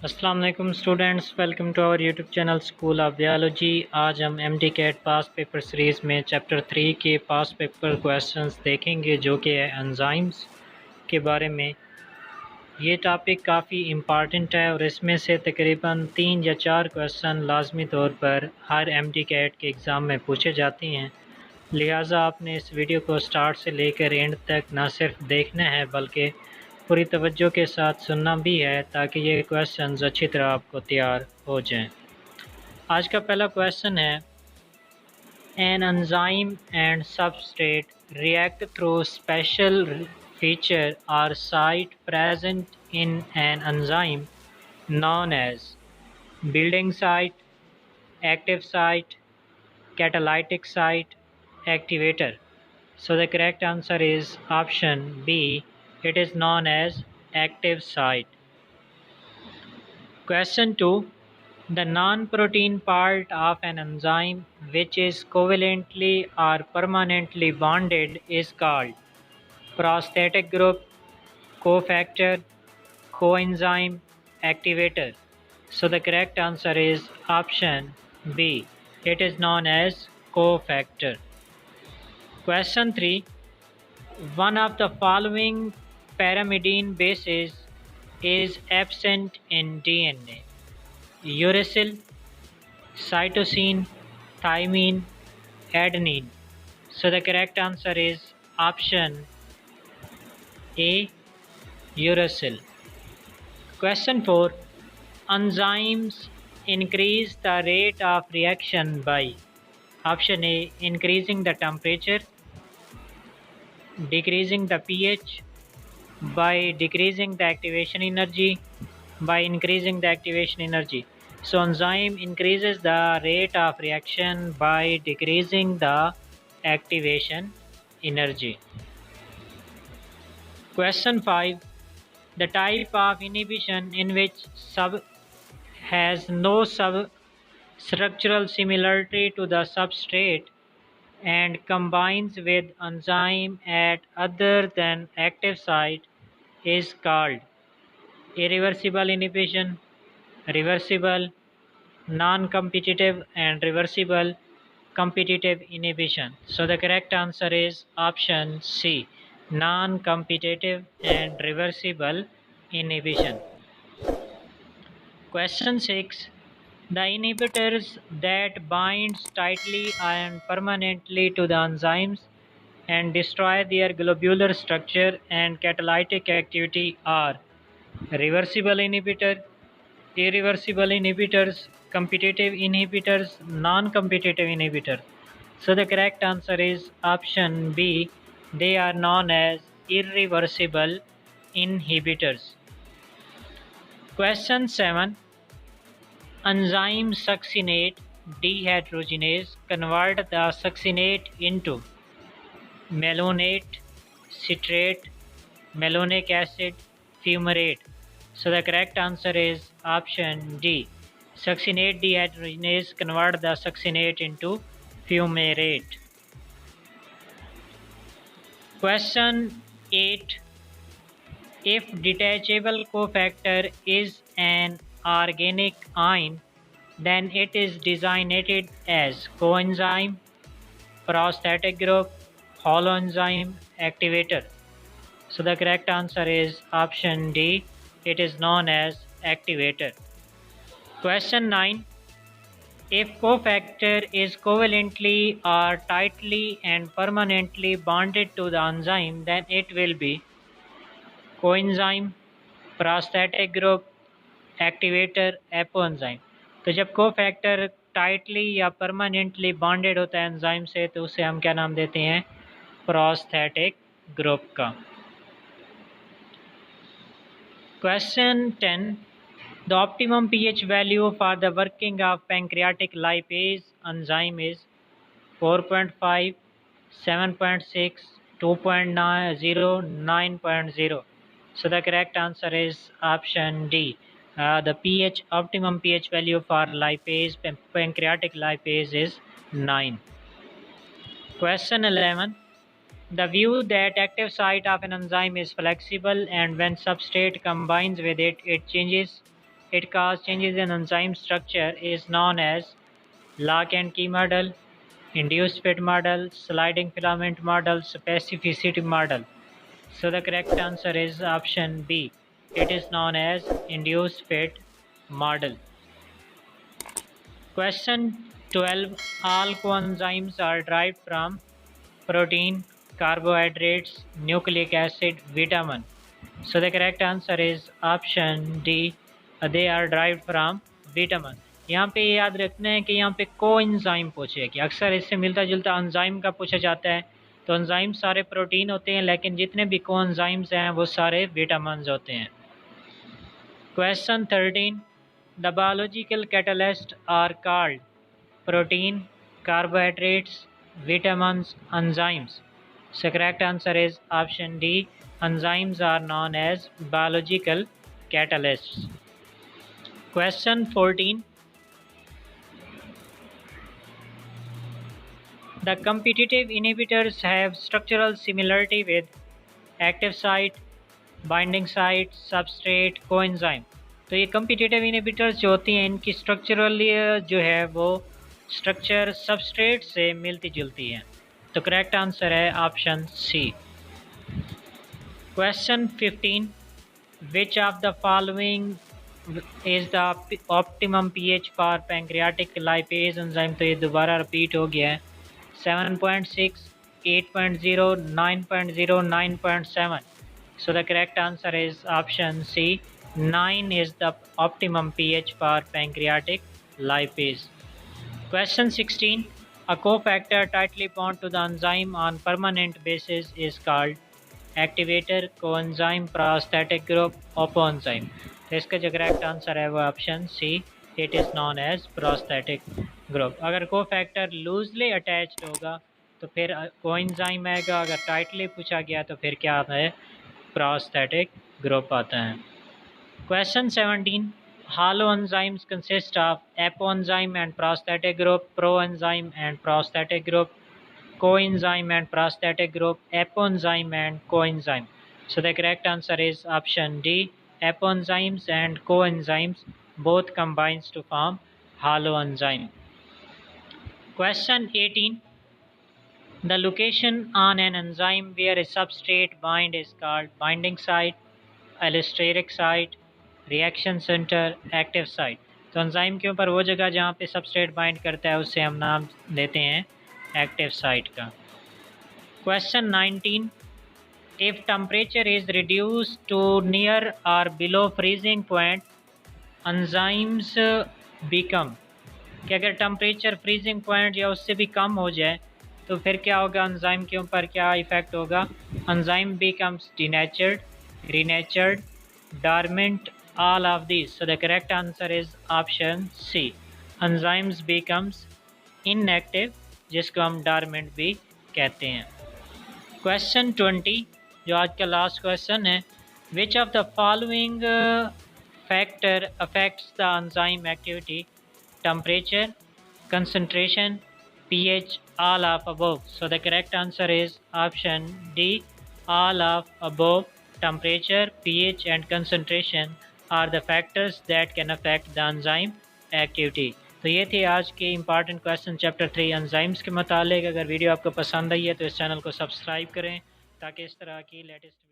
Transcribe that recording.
अस्सलाम वालेकुम students, welcome to our YouTube channel school of biology. आज हम MDCAT past paper series में चैप्टर 3 के पास पेपर क्वेश्चंस देखेंगे, जो कि है एंजाइम्स के बारे में। ये टॉपिक काफ़ी इम्पॉर्टेंट है और इसमें से तकरीबन 3 या 4 क्वेश्चन लाजमी तौर पर हर एमडी कैट के एग्ज़ाम में पूछे जाते हैं। लिहाजा आपने इस वीडियो को स्टार्ट से लेकर एंड तक न सिर्फ देखना है बल्कि पूरी तवज्जो के साथ सुनना भी है, ताकि ये क्वेश्चंस अच्छी तरह आपको तैयार हो जाएं। आज का पहला क्वेश्चन है, an enzyme and substrate react through special feature or site present in an enzyme known as binding site, active site, catalytic site, activator. So the correct answer is option B. It is known as active site. Question 2. The non-protein part of an enzyme which is covalently or permanently bonded is called prosthetic group, cofactor, coenzyme, activator. So the correct answer is option B. It is known as cofactor. Question 3. One of the following pyrimidine bases is absent in DNA: uracil, cytosine, thymine, adenine. So the correct answer is option A, uracil. Question 4. Enzymes increase the rate of reaction by option A, increasing the temperature, decreasing the pH, by decreasing the activation energy, by increasing the activation energy. So enzyme increases the rate of reaction by decreasing the activation energy. Question 5. The type of inhibition in which sub has no substructural similarity to the substrate and combines with enzyme at other than active site is called irreversible inhibition, reversible, non-competitive, and reversible competitive inhibition. So the correct answer is option C, non-competitive and reversible inhibition. Question 6. The inhibitors that binds tightly and permanently to the enzymes and destroy their globular structure and catalytic activity are reversible inhibitor, irreversible inhibitors, competitive inhibitors, non-competitive inhibitors. So the correct answer is option B. They are known as irreversible inhibitors. Question 7. Enzyme succinate dehydrogenase convert the succinate into malonate, citrate, malonic acid, fumarate. So the correct answer is option D. Succinate dehydrogenase convert the succinate into fumarate. Question 8. If detachable cofactor is an organic ion, then it is designated as coenzyme, prosthetic group, holoenzyme, activator. So the correct answer is option D. It is known as activator. Question 9. If cofactor is covalently or tightly and permanently bonded to the enzyme, then it will be coenzyme, prosthetic group, activator, apoenzyme. तो जब cofactor tightly या permanently bonded होता है enzyme से, तो उसे हम क्या नाम देते हैं? प्रोस्थेटिक ग्रुप का। Question 10. The optimum pH value for the working of pancreatic lipase enzyme is 4.5, 7.6, 2.0, 9.0. So the correct answer is option D. The optimum pH value for lipase, pancreatic lipase, is 9. Question 11. The view that active site of an enzyme is flexible and when substrate combines with it, it changes It causes changes in enzyme structure is known as lock and key model, induced fit model, sliding filament model, specificity model. So the correct answer is option B. It is known as induced fit model. Question 12. All coenzymes are derived from protein, carbohydrates, nucleic acid, vitamin. So the correct answer is option D. They are derived from vitamin. यहाँ पे याद रखना है कि यहाँ पे coenzyme पूछेगी। अक्सर इससे मिलता जुलता एंजाइम का पूछा जाता है। तो एंजाइम सारे प्रोटीन होते हैं, लेकिन जितने भी कोएंजाइम्स हैं वो सारे विटामिन्स होते हैं। Question 13. The biological catalysts are called protein, carbohydrates, vitamins, enzymes. So correct answer is option D. Enzymes are known as biological catalysts. Question 14. The competitive inhibitors have structural similarity with active site, binding site, substrate, coenzyme. तो ये competitive inhibitors जो होती हैं इनकी structurally जो है वो structure substrate से मिलती जुलती है। तो करेक्ट आंसर है option C. Question 15. Which of the following is the optimum pH for pancreatic lipase enzyme. तो ये दोबारा रिपीट हो गया है। 7.6, 8.0, 9.0, 9.7. So the correct answer is option C. 9 is the optimum pH for pancreatic lipase. Question 16. A cofactor tightly bound to the enzyme on permanent basis is called activator, coenzyme, prosthetic group, opoenzyme. तो इसका जो correct answer है वो option C. It is known as prosthetic group. अगर cofactor loosely attached होगा तो फिर coenzyme आएगा। अगर टाइटली पूछा गया तो फिर क्या आता है? प्रोस्थेटिक ग्रुप आता है। Question 17. Haloenzymes consist of apoenzyme and prosthetic group, proenzyme and prosthetic group, coenzyme and prosthetic group, apoenzyme and coenzyme. So the correct answer is option D. Apoenzymes and coenzymes both combines to form haloenzyme. Question 18. The location on an enzyme where a substrate bind is called binding site, allosteric site, reaction centre, active site. तो enzyme के ऊपर वो जगह जहाँ पे substrate bind करता है उससे हम नाम देते हैं एक्टिव साइट का। Question 19. If temperature is reduce to near or below freezing point enzymes become. कि अगर टेम्परेचर फ्रीजिंग पॉइंट या उससे भी कम हो जाए तो फिर क्या होगा? एंजाइम के ऊपर क्या इफ़ेक्ट होगा? Enzyme becomes denatured, renatured, dormant, all of these. So the correct answer is option C. Enzymes becomes inactive, जिसको हम dormant भी कहते हैं। Question 20 जो आज का लास्ट क्वेश्चन है। Which of the following factor affects the enzyme activity? Temperature, concentration, pH, all of above. So the correct answer is option D. All of above. Temperature, pH and concentration are the factors that can affect the enzyme activity. तो ये थे आज के important question chapter 3 enzymes के मुतालिक। अगर video आपको पसंद आई है तो इस चैनल को सब्सक्राइब करें ताकि इस तरह की लेटेस्ट